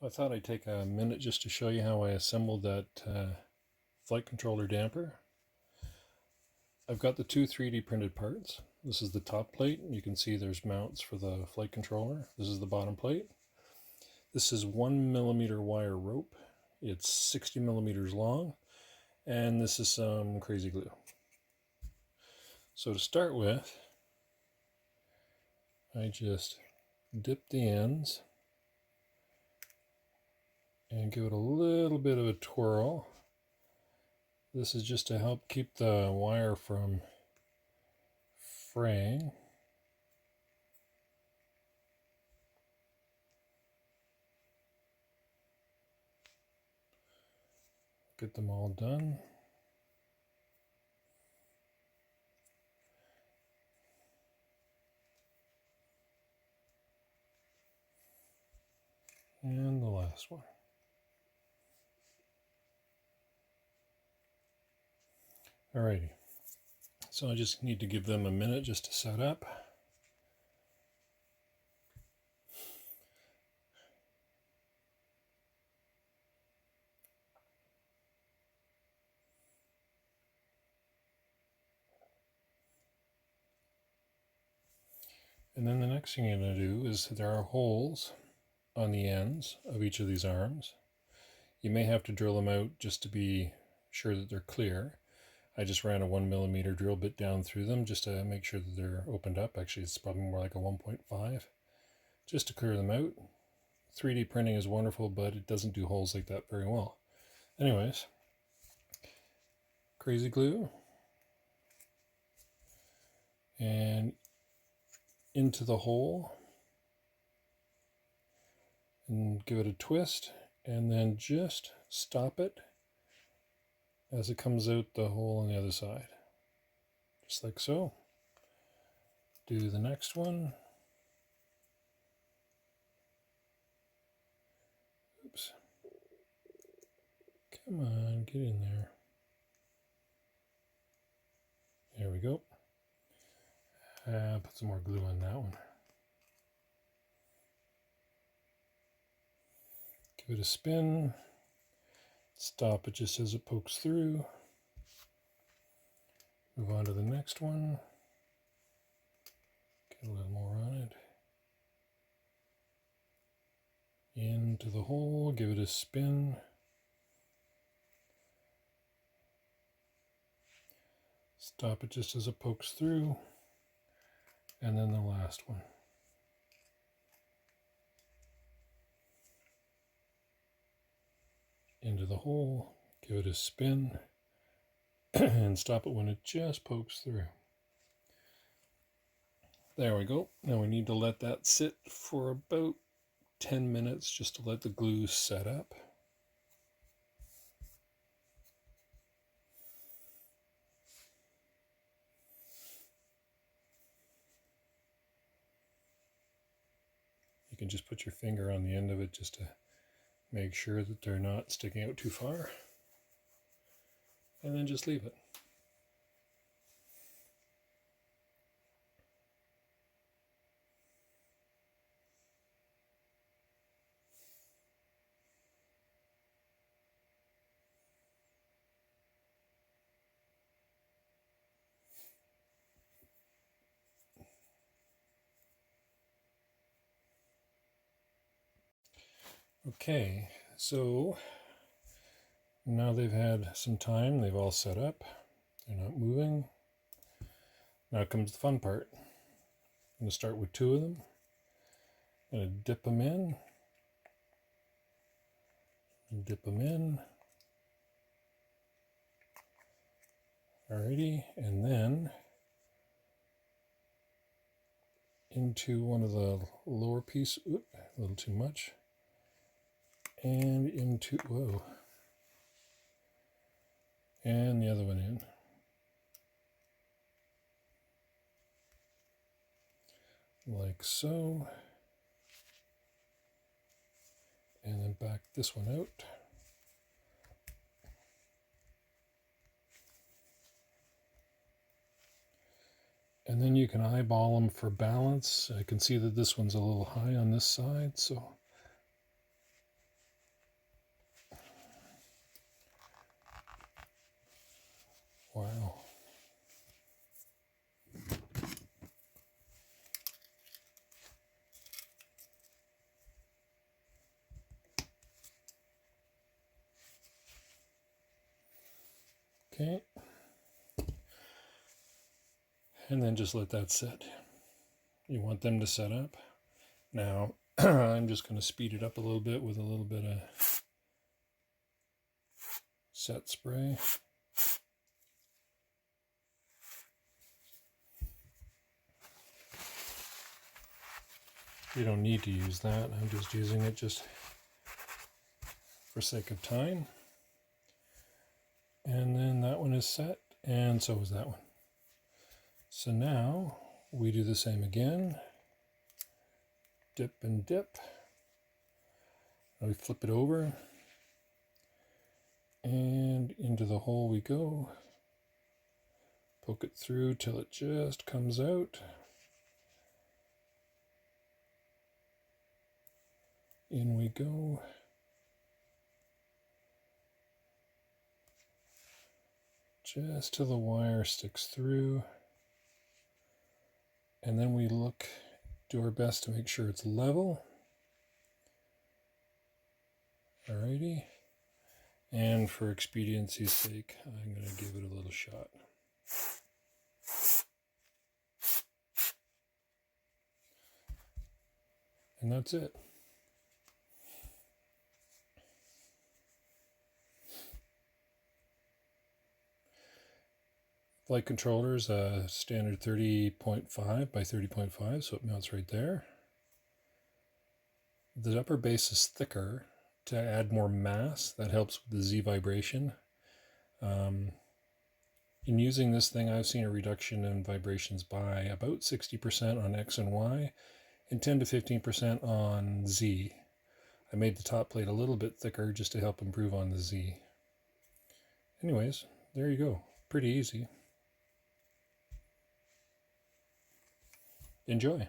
I thought I'd take a minute just to show you how I assembled that flight controller damper. I've got the two 3D printed parts. This is the top plate. You can see there's mounts for the flight controller. This is the bottom plate. This is 1mm wire rope. It's 60mm long, and this is some crazy glue. So to start with, I just dip the ends and give it a little bit of a twirl. This is just to help keep the wire from fraying. Get them all done. And the last one. Alrighty, so I just need to give them a minute just to set up. And then the next thing you're going to do is there are holes on the ends of each of these arms. You may have to drill them out just to be sure that they're clear. I just ran a 1mm drill bit down through them just to make sure that they're opened up. Actually, it's probably more like a 1.5, just to clear them out. 3D printing is wonderful, but it doesn't do holes like that very well. Anyways, crazy glue, and into the hole, and give it a twist, and then just stop it as it comes out the hole on the other side, just like so. Do the next one. Oops. Come on, get in there. There we go. Put some more glue on that one. Give it a spin. Stop it just as it pokes through. Move on to the next one. Get a little more on it. Into the hole, give it a spin. Stop it just as it pokes through. And then the last one. Into the hole, give it a spin, and stop it when it just pokes through. There we go. Now we need to let that sit for about 10 minutes just to let the glue set up. You can just put your finger on the end of it just to make sure that they're not sticking out too far, and then just leave it. Okay, so now they've had some time, they've all set up, they're not moving. Now comes the fun part. I'm going to start with two of them. I'm going to dip them in, and dip them in. Alrighty, and then into one of the lower piece, a little too much, and into, whoa, and the other one in. Like so. And then back this one out. And then you can eyeball them for balance. I can see that this one's a little high on this side, so Okay. And then just let that sit. You want them to set up. Now, I'm just going to speed it up a little bit with a little bit of set spray. You don't need to use that. I'm just using it just for sake of time. And then that one is set, and so is that one. So now we do the same again. Dip and dip. Now we flip it over, and into the hole we go. Poke it through till it just comes out. In we go. Just till the wire sticks through. And then we do our best to make sure it's level. Alrighty. And for expediency's sake, I'm going to give it a little shot. And that's it. Flight controller is a standard 30.5 by 30.5, so it mounts right there. The upper base is thicker to add more mass. That helps with the Z vibration. In using this thing, I've seen a reduction in vibrations by about 60% on X and Y and 10 to 15% on Z. I made the top plate a little bit thicker just to help improve on the Z. Anyways, there you go. Pretty easy. Enjoy.